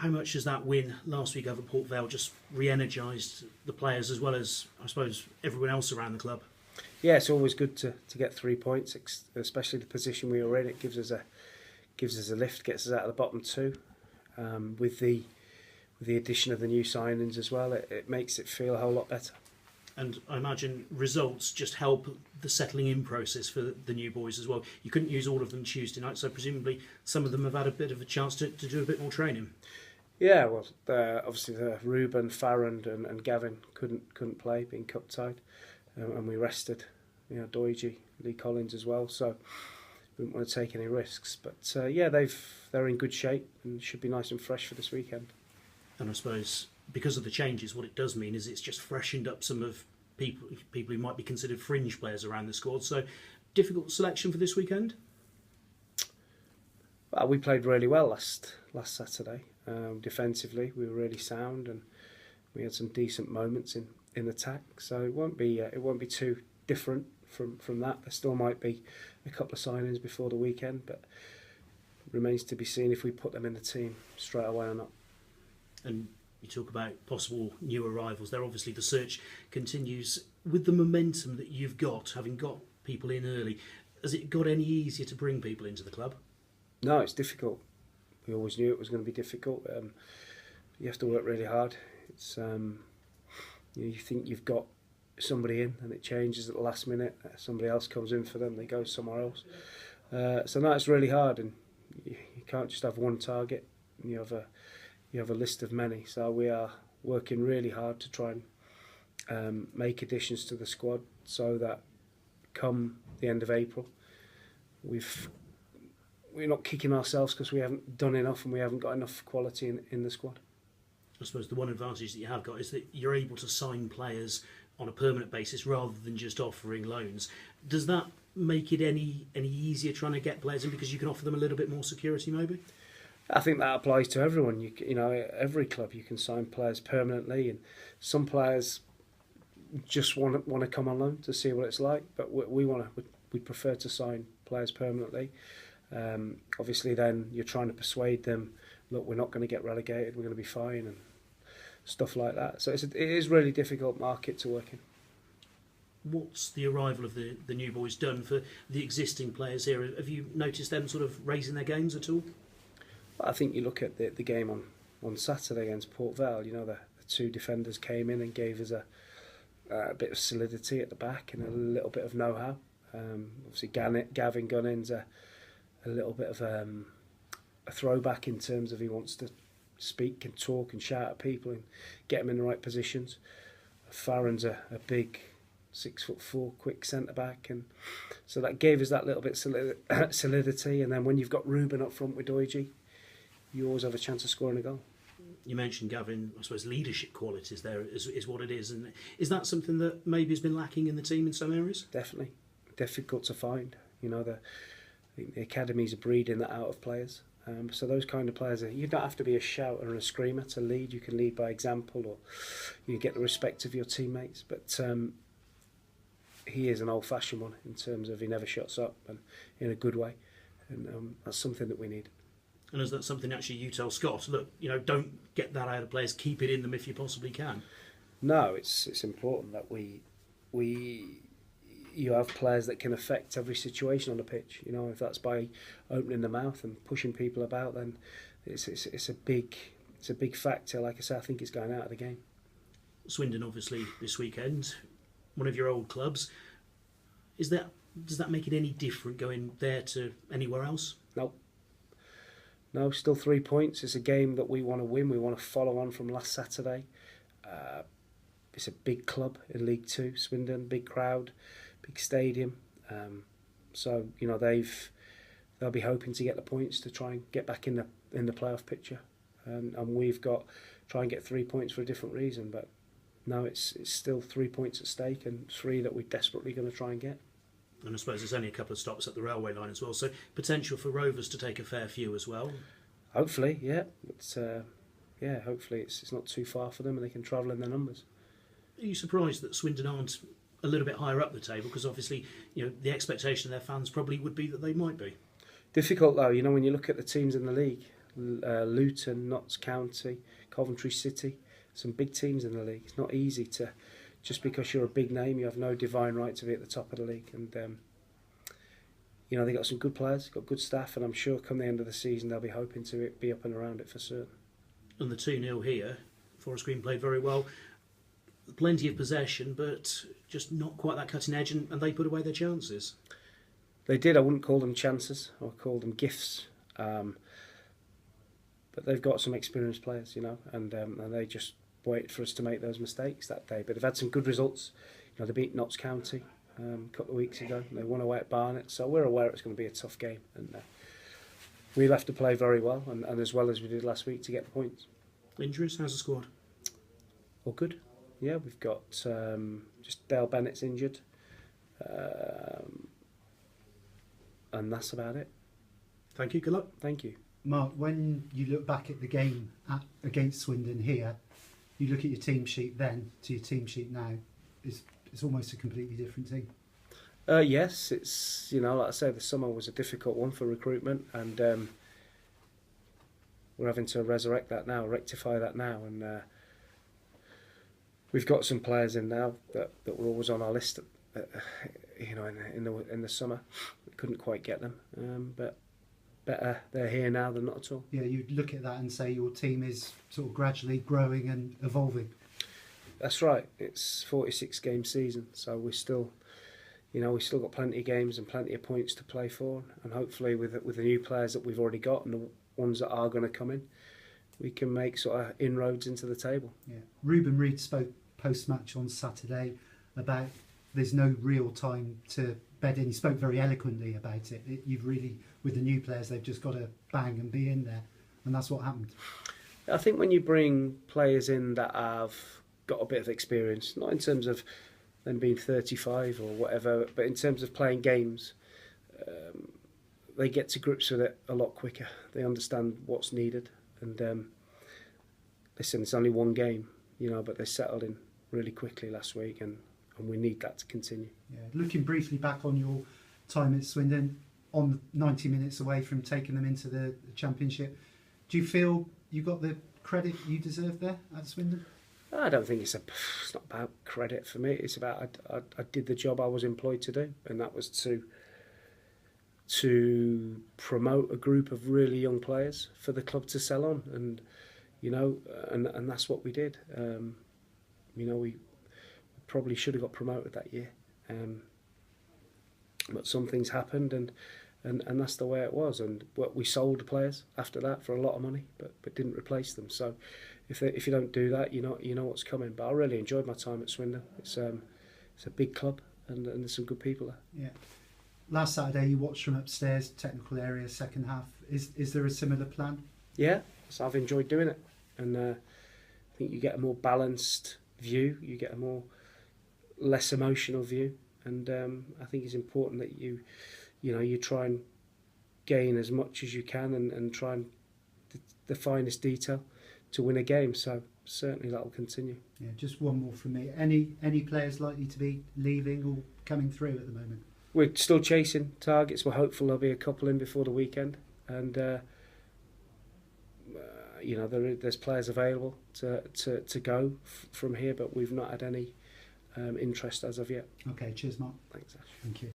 How much has that win last week over Port Vale just re-energised the players as well as, I suppose, everyone else around the club? Yeah, it's always good to get 3 points, especially the position we were in. It gives us a lift, gets us out of the bottom two. With the addition of the new signings as well, it makes it feel a whole lot better. And I imagine results just help the settling in process for the new boys as well. You couldn't use all of them Tuesday night, so presumably some of them have had a bit of a chance to do a bit more training. Yeah, well, obviously Ruben, Farrand and Gavin couldn't play, being cup tied, and we rested, Doige, Lee Collins as well. So we didn't want to take any risks. But yeah, they're in good shape and should be nice and fresh for this weekend. And I suppose because of the changes, what it does mean is it's just freshened up some of people who might be considered fringe players around the squad. So difficult selection for this weekend. Well, we played really well last Saturday. Defensively, we were really sound, and we had some decent moments in attack. So it won't be too different from that. There still might be a couple of signings before the weekend, but it remains to be seen if we put them in the team straight away or not. And you talk about possible new arrivals there. Obviously, the search continues with the momentum that you've got, having got people in early. Has it got any easier to bring people into the club? No, it's difficult. We always knew it was going to be difficult. You have to work really hard. It's you think you've got somebody in, and it changes at the last minute. Somebody else comes in for them. They go somewhere else. So no, it's really hard, and you can't just have one target. You have a list of many. So we are working really hard to try and make additions to the squad so that come the end of April, we're not kicking ourselves because we haven't done enough and we haven't got enough quality in the squad. I suppose the one advantage that you have got is that you're able to sign players on a permanent basis rather than just offering loans. Does that make it any easier trying to get players in because you can offer them a little bit more security maybe? I think that applies to everyone. You know, every club you can sign players permanently, and some players just want to come on loan to see what it's like. But we prefer to sign players permanently. Obviously, then you're trying to persuade them, look, we're not going to get relegated, we're going to be fine, and stuff like that. So it is really difficult market to work in. What's the arrival of the new boys done for the existing players here? Have you noticed them sort of raising their games at all? I think you look at the game on Saturday against Port Vale. You know, the two defenders came in and gave us a bit of solidity at the back and a little bit of know-how. Obviously, Gavin Gunning's a little bit of a throwback in terms of he wants to speak and talk and shout at people and get them in the right positions. Farron's a big 6'4" quick centre back, and so that gave us that little bit solidity. And then when you've got Ruben up front with Doige, you always have a chance of scoring a goal. You mentioned Gavin, I suppose leadership qualities there is what it is, and is that something that maybe has been lacking in the team in some areas? Definitely difficult to find. You know, the academies are breeding that out of players. So those kind of players, you don't have to be a shouter and a screamer to lead. You can lead by example, or you get the respect of your teammates. But he is an old-fashioned one in terms of he never shuts up, and in a good way. And that's something that we need. And is that something actually you tell Scott? Look, don't get that out of players. Keep it in them if you possibly can. No, it's important that you have players that can affect every situation on the pitch. You know, if that's by opening the mouth and pushing people about, then it's a big factor. Like I say, I think it's going out of the game. Swindon, obviously, this weekend, one of your old clubs. Does that make it any different going there to anywhere else? No, still 3 points. It's a game that we want to win. We want to follow on from last Saturday. It's a big club in League Two, Swindon, big crowd, big stadium. So they'll be hoping to get the points to try and get back in the playoff picture. And we've got to try and get 3 points for a different reason. But no, it's still 3 points at stake, and 3 that we're desperately going to try and get. And I suppose there's only a couple of stops at the railway line as well, so potential for Rovers to take a fair few as well. Hopefully, yeah. Hopefully it's not too far for them and they can travel in their numbers. Are you surprised that Swindon aren't a little bit higher up the table? Because obviously, the expectation of their fans probably would be that they might be. Difficult though, when you look at the teams in the league, Luton, Notts County, Coventry City, some big teams in the league. It's not easy to, just because you're a big name, you have no divine right to be at the top of the league. And you know, they got some good players, got good staff, and I'm sure come the end of the season they'll be hoping to be up and around it for certain. And the 2-0 here, Forest Green played very well. Plenty of possession, but just not quite that cutting edge, and they put away their chances. They did. I wouldn't call them chances. I would call them gifts. But they've got some experienced players, you know, and they just waited for us to make those mistakes that day. But they've had some good results. You know, they beat Notts County a couple of weeks ago. They won away at Barnet, so we're aware it's going to be a tough game. And we'll have to play very well, and as well as we did last week to get the points. Injuries? How's the squad? All good. Yeah, we've got just Dale Bennett's injured. And that's about it. Thank you. Good luck. Thank you. Mark, when you look back at the game against Swindon here, you look at your team sheet then to your team sheet now, it's almost a completely different team. Yes, it's, you know, like I say, the summer was a difficult one for recruitment, and we're having to resurrect that now, rectify that now, and we've got some players in now that were always on our list, you know, in the summer. We couldn't quite get them, but better they're here now than not at all. Yeah, you look at that and say your team is sort of gradually growing and evolving. That's right. It's 46 game season, so we're still, you know, we've still got plenty of games and plenty of points to play for, and hopefully with the new players that we've already got and the ones that are going to come in, we can make sort of inroads into the table. Yeah, Ruben Reid spoke post-match on Saturday about there's no real time to bed in. He spoke very eloquently about it. You've really, with the new players, they've just got to bang and be in there, and that's what happened. I think when you bring players in that have got a bit of experience, not in terms of them being 35 or whatever, but in terms of playing games, they get to grips with it a lot quicker. They understand what's needed, and listen, it's only one game, you know, but they settled in really quickly last week, and we need that to continue. Yeah. Looking briefly back on your time at Swindon, on 90 minutes away from taking them into the Championship, do you feel you got the credit you deserve there at Swindon? I don't think it's not about credit for me. It's about I did the job I was employed to do, and that was to promote a group of really young players for the club to sell on, and you know, and that's what we did. You know, we probably should have got promoted that year, but some things happened, and that's the way it was. And we sold players after that for a lot of money, but didn't replace them. So if you don't do that, you know what's coming. But I really enjoyed my time at Swindon. It's a big club, and there's some good people there. Yeah. Last Saturday you watched from upstairs, technical area, second half. Is there a similar plan? Yeah, so I've enjoyed doing it, and I think you get a more balanced view. You get a less emotional view, and I think it's important that you try and gain as much as you can, and try and the finest detail to win a game. So certainly that will continue. Yeah, just one more from me. Any players likely to be leaving or coming through at the moment? We're still chasing targets. We're hopeful there'll be a couple in before the weekend, and you know, there's players available to go from here, but we've not had any interest as of yet. Okay, cheers, Mark. Thanks, Ash. Thank you.